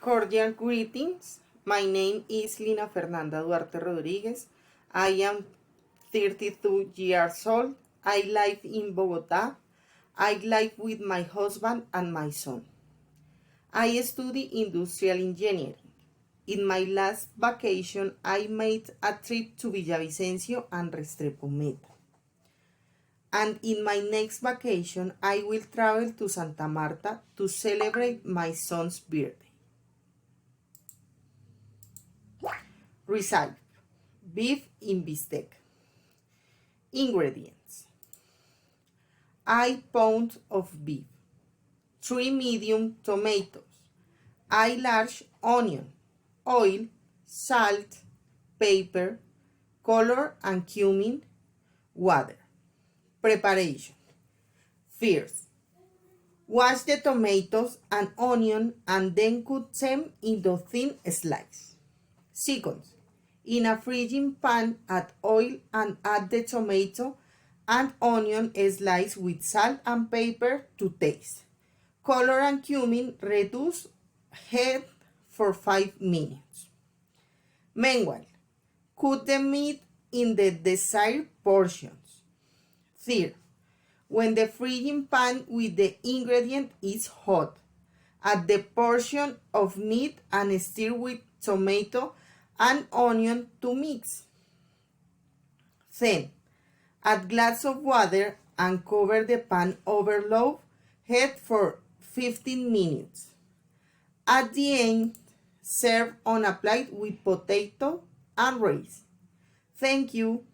Cordial greetings. My name is Lina Fernanda Duarte Rodriguez. I am 32 years old. I live in Bogota. I live with my husband and my son. I study industrial engineering. In my last vacation, I made a trip to Villavicencio and Restrepo Meta. And in my next vacation, I will travel to Santa Marta to celebrate my son's birthday. Recipe: beef in bistec. Ingredients: I pound of beef, 3 medium tomatoes, I large onion, oil, salt, pepper, color and cumin, water. Preparation: first, wash the tomatoes and onion and then cut them into thin slices. Second, in a freezing pan, add oil and add the tomato and onion sliced with salt and pepper to taste. Color and cumin, reduce heat for 5 minutes. Meanwhile, cut the meat in the desired portions. Third, when the freezing pan with the ingredient is hot, add the portion of meat and stir with tomato and onion to mix. Then, add glass of water and cover the pan over low heat for 15 minutes. At the end, serve on a plate with potato and rice. Thank you.